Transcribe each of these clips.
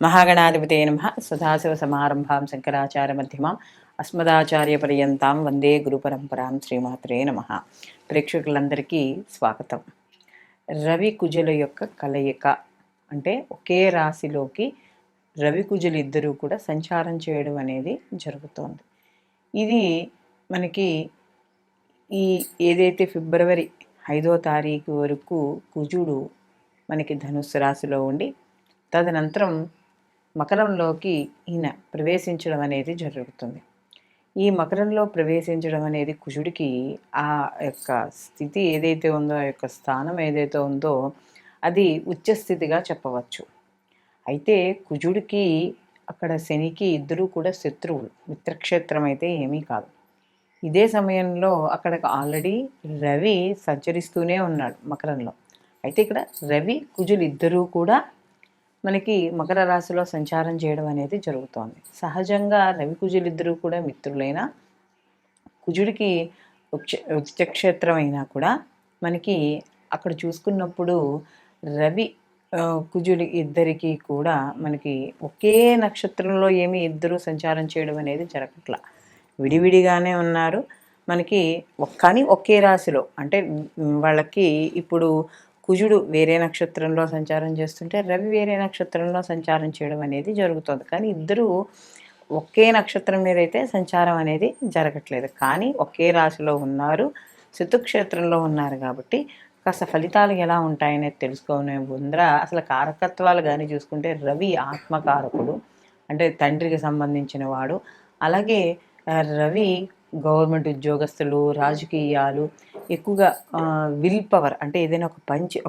మహాగణాధిపతే నమః. సదాశివసమారంభాం శంకరాచార్యమధ్యమాం అస్మదాచార్యపర్యంతాం వందే గురుపరంపరాం. శ్రీమాత్రే నమః. ప్రేక్షకులందరికీ స్వాగతం. రవి కుజుల యొక్క కలయిక అంటే ఒకే రాశిలోకి రవి కుజులు ఇద్దరూ కూడా సంచారం చేయడం అనేది జరుగుతోంది. ఇది మనకి ఈ ఏదైతే ఫిబ్రవరి 5వ తారీఖు వరకు కుజుడు మనకి ధనుస్సు రాశిలో ఉండి తదనంతరం మకరంలోకి ఈయన ప్రవేశించడం అనేది జరుగుతుంది. ఈ మకరంలో ప్రవేశించడం అనేది కుజుడికి ఆ యొక్క స్థితి ఏదైతే ఉందో, ఆ యొక్క స్థానం ఏదైతే ఉందో అది ఉచ్చస్థితిగా చెప్పవచ్చు. అయితే కుజుడికి అక్కడ శనికి ఇద్దరూ కూడా శత్రువులు, మిత్రక్షేత్రం అయితే ఏమీ కాదు. ఇదే సమయంలో అక్కడ ఆల్రెడీ రవి సంచరిస్తూనే ఉన్నాడు మకరంలో. అయితే ఇక్కడ రవి కుజులు ఇద్దరూ కూడా మనకి మకర రాశిలో సంచారం చేయడం అనేది జరుగుతోంది. సహజంగా రవి కుజులిద్దరూ కూడా మిత్రులైన కుజుడికి ఉచ్చక్షేత్రం అయినా కూడా మనకి అక్కడ చూసుకున్నప్పుడు రవి కుజుడి ఇద్దరికి కూడా మనకి ఒకే నక్షత్రంలో ఏమి ఇద్దరు సంచారం చేయడం అనేది జరగట్లా. విడివిడిగానే ఉన్నారు మనకి, కానీ ఒకే రాశిలో. అంటే వాళ్ళకి ఇప్పుడు కుజుడు వేరే నక్షత్రంలో సంచారం చేస్తుంటే రవి వేరే నక్షత్రంలో సంచారం చేయడం అనేది జరుగుతుంది. కానీ ఇద్దరూ ఒకే నక్షత్రం మీద అయితే సంచారం అనేది జరగట్లేదు, కానీ ఒకే రాశిలో ఉన్నారు, శత్రుక్షేత్రంలో ఉన్నారు. కాబట్టి కాస్త ఫలితాలు ఎలా ఉంటాయనేది తెలుసుకునే ముందర అసలు కారకత్వాలు కానీ చూసుకుంటే రవి ఆత్మకారకుడు, అంటే తండ్రికి సంబంధించిన వాడు. అలాగే రవి గవర్నమెంట్ ఉద్యోగస్తులు, రాజకీయాలు, ఎక్కువగా విల్ పవర్, అంటే ఏదైనా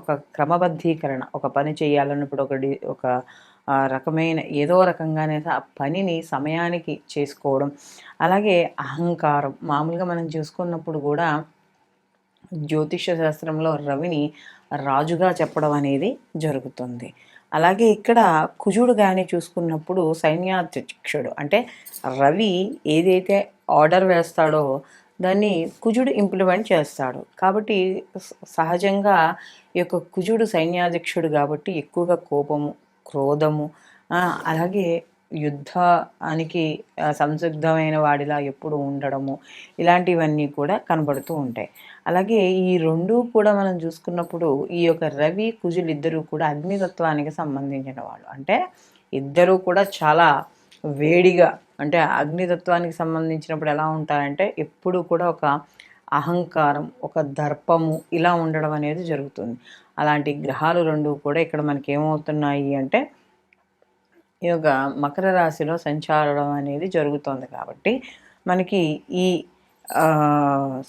ఒక క్రమబద్ధీకరణ, ఒక పని చేయాలన్నప్పుడు ఒక రకమైన ఏదో రకంగానే ఆ పనిని సమయానికి చేసుకోవడం. అలాగే అహంకారం, మామూలుగా మనం చూసుకున్నప్పుడు కూడా జ్యోతిష శాస్త్రంలో రవిని రాజుగా చెప్పడం అనేది జరుగుతుంది. అలాగే ఇక్కడ కుజుడు కానీ చూసుకున్నప్పుడు సైన్యాధ్యక్షుడు, అంటే రవి ఏదైతే ఆర్డర్ వేస్తాడో దాన్ని కుజుడు ఇంప్లిమెంట్ చేస్తాడు. కాబట్టి సహజంగా ఈ యొక్క కుజుడు సైన్యాధ్యక్షుడు కాబట్టి ఎక్కువగా కోపము, క్రోధము, అలాగే యుద్ధానికి సంసిద్ధమైన వాడిలా ఎప్పుడు ఉండడము, ఇలాంటివన్నీ కూడా కనబడుతూ ఉంటాయి. అలాగే ఈ రెండూ కూడా మనం చూసుకున్నప్పుడు ఈ యొక్క రవి కుజులు ఇద్దరూ కూడా అగ్నితత్వానికి సంబంధించిన వాళ్ళు. అంటే ఇద్దరూ కూడా చాలా వేడిగా, అంటే అగ్నితత్వానికి సంబంధించినప్పుడు ఎలా ఉంటారంటే ఎప్పుడు కూడా ఒక అహంకారం, ఒక దర్పము ఇలా ఉండడం అనేది జరుగుతుంది. అలాంటి గ్రహాలు రెండు కూడా ఇక్కడ మనకి ఏమవుతున్నాయి అంటే ఈ యొక్క మకర రాశిలో సంచారం అనేది జరుగుతుంది. కాబట్టి మనకి ఈ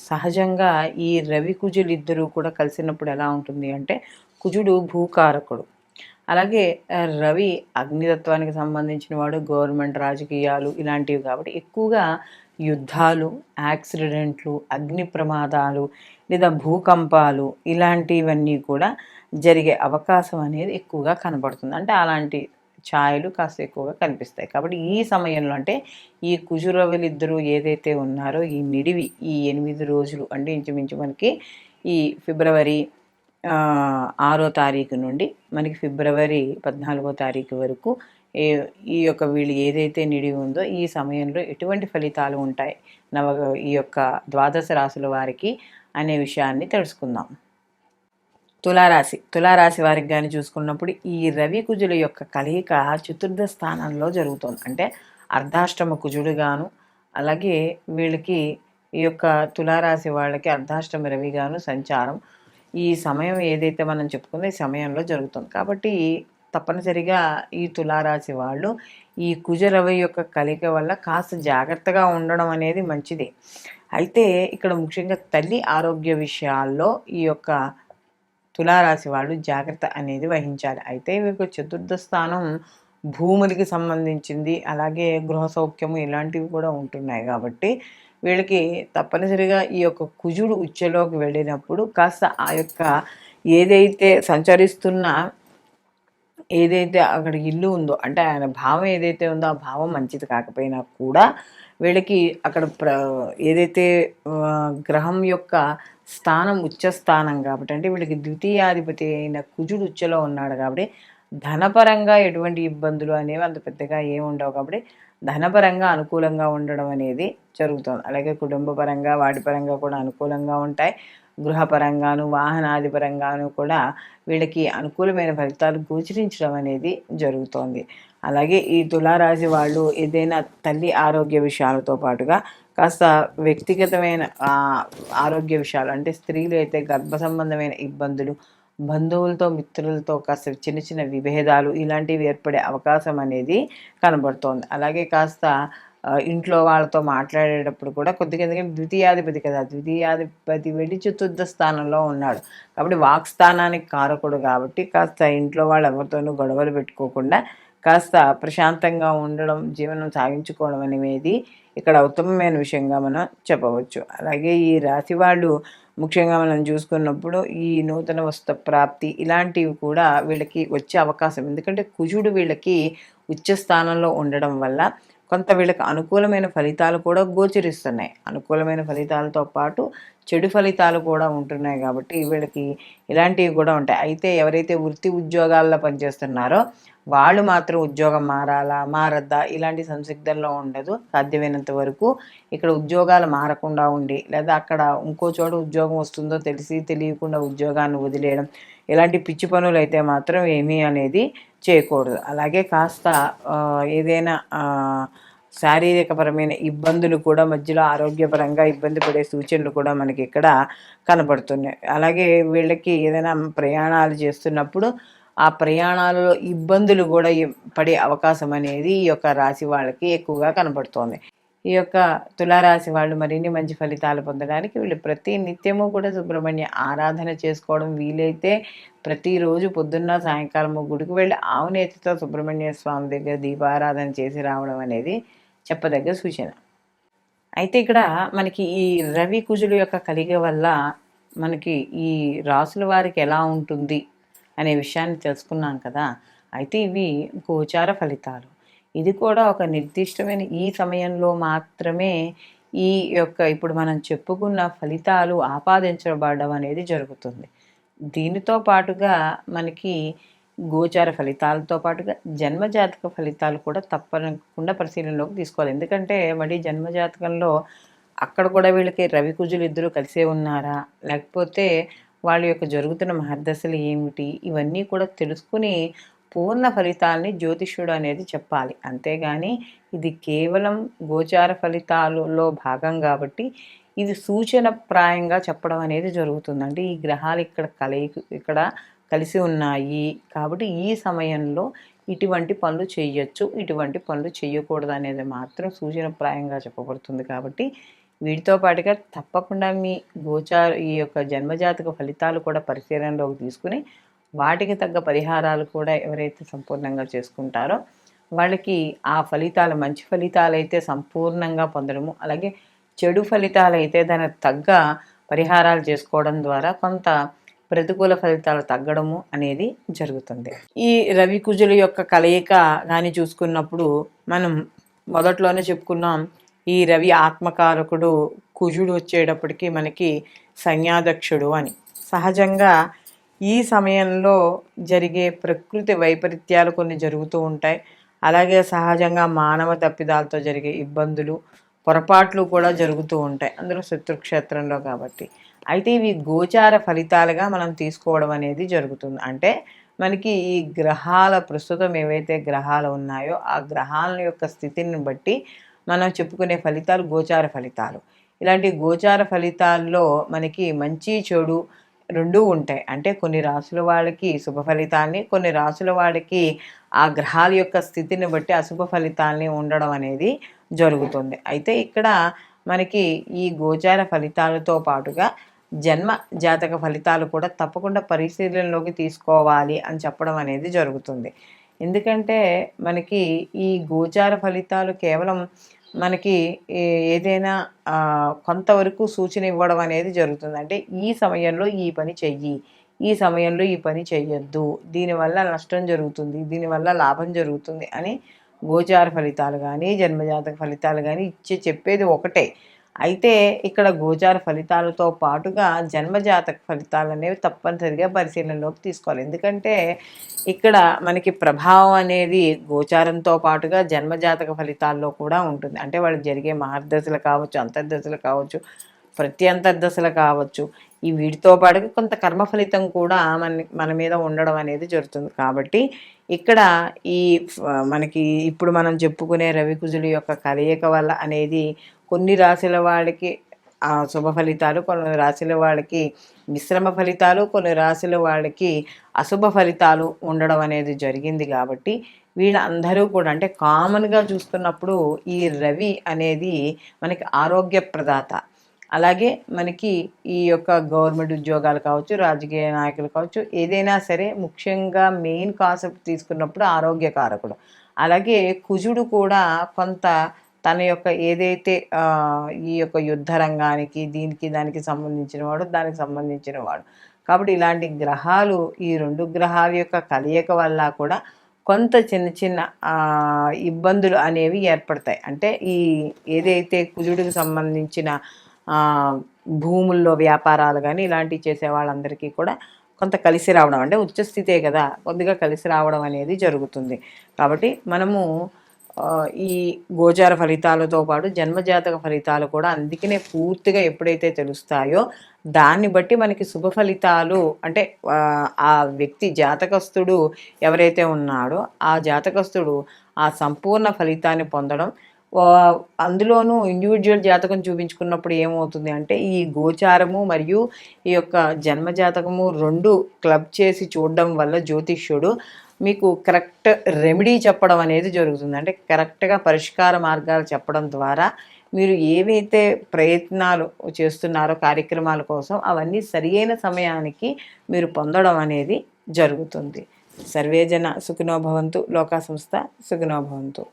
సహజంగా ఈ రవి కుజులు ఇద్దరూ కూడా కలిసినప్పుడు ఎలా ఉంటుంది అంటే కుజుడు భూకారకుడు, అలాగే రవి అగ్నితత్వానికి సంబంధించిన వాడు, గవర్నమెంట్, రాజకీయాలు ఇలాంటివి. కాబట్టి ఎక్కువగా యుద్ధాలు, యాక్సిడెంట్లు, అగ్ని ప్రమాదాలు లేదా భూకంపాలు ఇలాంటివన్నీ కూడా జరిగే అవకాశం అనేది ఎక్కువగా కనబడుతుంది. అంటే అలాంటి ఛాయలు కాస్త ఎక్కువగా కనిపిస్తాయి. కాబట్టి ఈ సమయంలో అంటే ఈ కుజురవులు ఇద్దరు ఏదైతే ఉన్నారో ఈ నిడివి ఈ 8 రోజులు, అంటే ఇంచుమించు మనకి ఈ ఫిబ్రవరి 6వ తారీఖు నుండి మనకి ఫిబ్రవరి 14వ తారీఖు వరకు ఈ యొక్క వీళ్ళు ఏదైతే నిడివి ఉందో ఈ సమయంలో ఎటువంటి ఫలితాలు ఉంటాయి ఈ యొక్క ద్వాదశ రాశుల వారికి అనే విషయాన్ని తెలుసుకుందాం. తులారాశి వారికి కానీ చూసుకున్నప్పుడు ఈ రవి కుజుల యొక్క కలయిక చతుర్థ స్థానంలో జరుగుతుంది. అంటే అర్ధాష్టమ కుజుడు గాను, అలాగే వీళ్ళకి ఈ యొక్క తులారాశి వాళ్ళకి అర్ధాష్టమ రవి గాను సంచారం ఈ సమయం ఏదైతే మనం చెప్పుకుందో ఈ సమయంలో జరుగుతుంది. కాబట్టి తప్పనిసరిగా ఈ తులారాశి వాళ్ళు ఈ కుజ రవి యొక్క కలయిక వల్ల కాస్త జాగ్రత్తగా ఉండడం అనేది మంచిది. అయితే ఇక్కడ ముఖ్యంగా తల్లి ఆరోగ్య విషయాల్లో ఈ యొక్క తులారాశి వాళ్ళు జాగ్రత్త అనేది వహించాలి. అయితే వీరికి చతుర్థ స్థానం భూములకి సంబంధించింది, అలాగే గృహ సౌఖ్యము ఇలాంటివి కూడా ఉంటున్నాయి. కాబట్టి వీళ్ళకి తప్పనిసరిగా ఈ యొక్క కుజుడు ఉచ్చలోకి వెళ్ళినప్పుడు కాస్త ఆ యొక్క ఏదైతే సంచరిస్తున్న ఏదైతే అక్కడ ఇల్లు ఉందో, అంటే ఆయన భావం ఏదైతే ఉందో ఆ భావం మంచిది కాకపోయినా కూడా వీళ్ళకి అక్కడ ఏదైతే గ్రహం యొక్క స్థానం ఉచ్చస్థానం కాబట్టి, అంటే వీళ్ళకి ద్వితీయాధిపతి అయిన కుజుడు ఉచ్చలో ఉన్నాడు కాబట్టి ధనపరంగా ఎటువంటి ఇబ్బందులు అనేవి అంత పెద్దగా ఏమి ఉండవు కాబట్టి ధనపరంగా అనుకూలంగా ఉండడం అనేది జరుగుతుంది. అలాగే కుటుంబ పరంగా వాటి పరంగా కూడా అనుకూలంగా ఉంటాయి. గృహపరంగాను వాహనాది పరంగాను కూడా వీళ్ళకి అనుకూలమైన ఫలితాలు గోచరించడం అనేది జరుగుతోంది. అలాగే ఈ తులారాశి వాళ్ళు ఏదైనా తల్లి ఆరోగ్య విషయాలతో పాటుగా కాస్త వ్యక్తిగతమైన ఆరోగ్య విషయాలు అంటే స్త్రీలు అయితే గర్భ సంబంధమైన ఇబ్బందులు, బంధువులతో మిత్రులతో కాస్త చిన్న చిన్న విభేదాలు ఇలాంటివి ఏర్పడే అవకాశం అనేది కనబడుతోంది. అలాగే కాస్త ఇంట్లో వాళ్ళతో మాట్లాడేటప్పుడు కూడా కొద్దిగా, ఎందుకంటే ద్వితీయాధిపతి కదా, ద్వితీయాధిపతి వెళ్ళి చతుర్థ స్థానంలో ఉన్నాడు కాబట్టి వాక్స్థానానికి కారకుడు కాబట్టి కాస్త ఇంట్లో వాళ్ళు ఎవరితోనూ గొడవలు పెట్టుకోకుండా కాస్త ప్రశాంతంగా ఉండడం, జీవనం సాగించుకోవడం అనేది ఇక్కడ ఉత్తమమైన విషయంగా మనం చెప్పవచ్చు. అలాగే ఈ రాశి వాళ్ళు ముఖ్యంగా మనం చూసుకున్నప్పుడు ఈ నూతన వస్త్ర ప్రాప్తి ఇలాంటివి కూడా వీళ్ళకి వచ్చే అవకాశం, ఎందుకంటే కుజుడు వీళ్ళకి ఉచ్చ స్థానంలో ఉండడం వల్ల కొంత వీళ్ళకి అనుకూలమైన ఫలితాలు కూడా గోచరిస్తున్నాయి. అనుకూలమైన ఫలితాలతో పాటు చెడు ఫలితాలు కూడా ఉంటున్నాయి కాబట్టి వీళ్ళకి ఇలాంటివి కూడా ఉంటాయి. అయితే ఎవరైతే వృత్తి ఉద్యోగాల్లో పనిచేస్తున్నారో వాళ్ళు మాత్రం ఉద్యోగం మారాలా మారద్దా ఇలాంటి సంసిగ్ధంలో ఉండదు. సాధ్యమైనంత వరకు ఇక్కడ ఉద్యోగాలు మారకుండా ఉండి, లేదా అక్కడ ఇంకో చోట ఉద్యోగం వస్తుందో తెలిసి తెలియకుండా ఉద్యోగాన్ని వదిలేయడం ఇలాంటి పిచ్చి పనులు అయితే మాత్రం ఏమీ అనేది చేయకూడదు. అలాగే కాస్త ఏదైనా శారీరకపరమైన ఇబ్బందులు కూడా మధ్యలో ఆరోగ్యపరంగా ఇబ్బంది పడే సూచనలు కూడా మనకి ఇక్కడ కనపడుతున్నాయి. అలాగే వీళ్ళకి ఏదైనా ప్రయాణాలు చేస్తున్నప్పుడు ఆ ప్రయాణాలలో ఇబ్బందులు కూడా పడే అవకాశం అనేది ఈ యొక్క రాశి వాళ్ళకి ఎక్కువగా కనబడుతోంది. ఈ యొక్క తులారాశి వాళ్ళు మరిన్ని మంచి ఫలితాలు పొందడానికి వీళ్ళు ప్రతి నిత్యము కూడా సుబ్రహ్మణ్య ఆరాధన చేసుకోవడం, వీలైతే ప్రతిరోజు పొద్దున్న సాయంకాలము గుడికి వెళ్ళి ఆవునేతితో సుబ్రహ్మణ్య స్వామి దగ్గర దీపారాధన చేసి రావడం అనేది చెప్పదగ్గ సూచన. అయితే ఇక్కడ మనకి ఈ రవి కుజుల యొక్క కలిగ వల్ల మనకి ఈ రాసుల వారికి ఎలా ఉంటుంది అనే విషయాన్ని తెలుసుకున్నాం కదా. అయితే ఇవి గోచార ఫలితాలు. ఇది కూడా ఒక నిర్దిష్టమైన ఈ సమయంలో మాత్రమే ఈ యొక్క ఇప్పుడు మనం చెప్పుకున్న ఫలితాలు ఆపాదించబడడం అనేది జరుగుతుంది. దీనితో పాటుగా మనకి గోచార ఫలితాలతో పాటుగా జన్మజాతక ఫలితాలు కూడా తప్పకుండా పరిశీలనలోకి తీసుకోవాలి. ఎందుకంటే మళ్ళీ జన్మజాతకంలో అక్కడ కూడా వీళ్ళకి రవి కుజులు ఇద్దరు కలిసే ఉన్నారా, లేకపోతే వాళ్ళ యొక్క జరుగుతున్న మహర్దశలు ఏమిటి, ఇవన్నీ కూడా తెలుసుకుని పూర్ణ ఫలితాలని జ్యోతిష్యుడు అనేది చెప్పాలి. అంతేగాని ఇది కేవలం గోచార ఫలితాలలో భాగం కాబట్టి ఇది సూచన ప్రాయంగా చెప్పడం అనేది జరుగుతుంది. అంటే ఈ గ్రహాలు ఇక్కడ కలిసి ఉన్నాయి కాబట్టి ఈ సమయంలో ఇటువంటి పనులు చేయొచ్చు, ఇటువంటి పనులు చేయకూడదు అనేది మాత్రం సూచన ప్రాయంగా చెప్పబడుతుంది. కాబట్టి వీటితో పాటుగా తప్పకుండా మీ ఈ యొక్క జన్మజాతక ఫలితాలు కూడా పరిశీలనలోకి తీసుకుని వాటికి తగ్గ పరిహారాలు కూడా ఎవరైతే సంపూర్ణంగా చేసుకుంటారో వాళ్ళకి ఆ ఫలితాలు, మంచి ఫలితాలు అయితే సంపూర్ణంగా పొందడము, అలాగే చెడు ఫలితాలు అయితే దానికి తగ్గ పరిహారాలు చేసుకోవడం ద్వారా కొంత ప్రతికూల ఫలితాలు తగ్గడము అనేది జరుగుతుంది. ఈ రవి కుజుల యొక్క కలయిక కానీ చూసుకున్నప్పుడు మనం మొదట్లోనే చెప్పుకున్నాం, ఈ రవి ఆత్మకారకుడు, కుజుడు వచ్చేటప్పటికి మనకి సంజ్ఞాదక్షుడు అని. సహజంగా ఈ సమయంలో జరిగే ప్రకృతి వైపరీత్యాలు కొన్ని జరుగుతూ ఉంటాయి. అలాగే సహజంగా మానవ తప్పిదాలతో జరిగే ఇబ్బందులు, పొరపాట్లు కూడా జరుగుతూ ఉంటాయి, అందులో శత్రుక్షేత్రంలో కాబట్టి. అయితే ఇవి గోచార ఫలితాలుగా మనం తీసుకోవడం అనేది జరుగుతుంది. అంటే మనకి ఈ గ్రహాల ప్రస్తుతం ఏవైతే గ్రహాలు ఉన్నాయో ఆ గ్రహాల యొక్క స్థితిని బట్టి మనం చెప్పుకునే ఫలితాలు గోచార ఫలితాలు. ఇలాంటి గోచార ఫలితాల్లో మనకి మంచి చెడు రెండూ ఉంటాయి. అంటే కొన్ని రాసుల వాళ్ళకి శుభ ఫలితాన్ని, కొన్ని రాసుల వాళ్ళకి ఆ గ్రహాల యొక్క స్థితిని బట్టి అశుభ ఫలితాలని ఉండడం అనేది జరుగుతుంది. అయితే ఇక్కడ మనకి ఈ గోచార ఫలితాలతో పాటుగా జన్మ జాతక ఫలితాలు కూడా తప్పకుండా పరిశీలనలోకి తీసుకోవాలి అని చెప్పడం అనేది జరుగుతుంది. ఎందుకంటే మనకి ఈ గోచార ఫలితాలు కేవలం మనకి ఏదైనా కొంతవరకు సూచన ఇవ్వడం అనేది జరుగుతుంది. అంటే ఈ సమయంలో ఈ పని చెయ్యి, ఈ సమయంలో ఈ పని చెయ్యొద్దు, దీనివల్ల నష్టం జరుగుతుంది, దీనివల్ల లాభం జరుగుతుంది అని గోచార ఫలితాలు కానీ జన్మజాతక ఫలితాలు కానీ చెప్పేది ఒకటే. అయితే ఇక్కడ గోచార ఫలితాలతో పాటుగా జన్మజాతక ఫలితాలు అనేవి తప్పనిసరిగా పరిశీలనలోకి తీసుకోవాలి. ఎందుకంటే ఇక్కడ మనకి ప్రభావం అనేది గోచారంతో పాటుగా జన్మజాతక ఫలితాల్లో కూడా ఉంటుంది. అంటే వాళ్ళకి జరిగే మహర్దశలు కావచ్చు, అంతర్దశలు కావచ్చు, ప్రత్యంతర్దశలు కావచ్చు, ఈ వీటితో పాటుగా కొంత కర్మ ఫలితం కూడా మన మీద ఉండడం అనేది జరుగుతుంది. కాబట్టి ఇక్కడ ఈ మనకి ఇప్పుడు మనం చెప్పుకునే రవికుజుల యొక్క కలయిక వల్ల అనేది కొన్ని రాశుల వాళ్ళకి శుభ ఫలితాలు, కొన్ని రాశుల వాళ్ళకి మిశ్రమ ఫలితాలు, కొన్ని రాశుల వాళ్ళకి అశుభ ఫలితాలు ఉండడం అనేది జరిగింది. కాబట్టి వీళ్ళందరూ కూడా అంటే కామన్గా చూస్తున్నప్పుడు ఈ రవి అనేది మనకి ఆరోగ్య ప్రదాత. అలాగే మనకి ఈ యొక్క గవర్నమెంట్ ఉద్యోగాలు కావచ్చు, రాజకీయ నాయకులు కావచ్చు, ఏదైనా సరే ముఖ్యంగా మెయిన్ కాన్సెప్ట్ తీసుకున్నప్పుడు ఆరోగ్యకారకుడు. అలాగే కుజుడు కూడా కొంత తన యొక్క ఏదైతే ఈ యొక్క యుద్ధ రంగానికి దీనికి దానికి సంబంధించిన వాడు, దానికి సంబంధించిన వాడు. కాబట్టి ఇలాంటి గ్రహాలు, ఈ 2 గ్రహాల యొక్క కలయిక వల్ల కూడా కొంత చిన్న చిన్న ఇబ్బందులు అనేవి ఏర్పడతాయి. అంటే ఈ ఏదైతే కుజుడికి సంబంధించిన భూముల్లో వ్యాపారాలు కానీ ఇలాంటివి చేసే వాళ్ళందరికీ కూడా కొంత కలిసి రావడం, అంటే ఉచ్చస్థితే కదా, కొద్దిగా కలిసి రావడం అనేది జరుగుతుంది. కాబట్టి మనము ఈ గోచార ఫలితాలతో పాటు జన్మజాతక ఫలితాలు కూడా అందుకనే పూర్తిగా ఎప్పుడైతే తెలుస్తాయో దాన్ని బట్టి మనకి శుభ ఫలితాలు, అంటే ఆ వ్యక్తి జాతకస్తుడు ఎవరైతే ఉన్నాడో ఆ జాతకస్తుడు ఆ సంపూర్ణ ఫలితాన్ని పొందడం. అందులోనూ ఇండివిజువల్ జాతకం చూపించుకున్నప్పుడు ఏమవుతుంది అంటే ఈ గోచారము మరియు ఈ యొక్క జన్మజాతకము 2 క్లబ్ చేసి చూడడం వల్ల జ్యోతిష్యుడు మీకు కరెక్ట్ రెమెడీ చెప్పడం అనేది జరుగుతుంది. అంటే కరెక్ట్గా పరిష్కార మార్గాలు చెప్పడం ద్వారా మీరు ఏవైతే ప్రయత్నాలు చేస్తున్నారో కార్యక్రమాల కోసం అవన్నీ సరియైన సమయానికి మీరు పొందడం అనేది జరుగుతుంది. సర్వేజన సుఖినో భవంతు, లోకా సంస్థ సుఖినో భవంతు.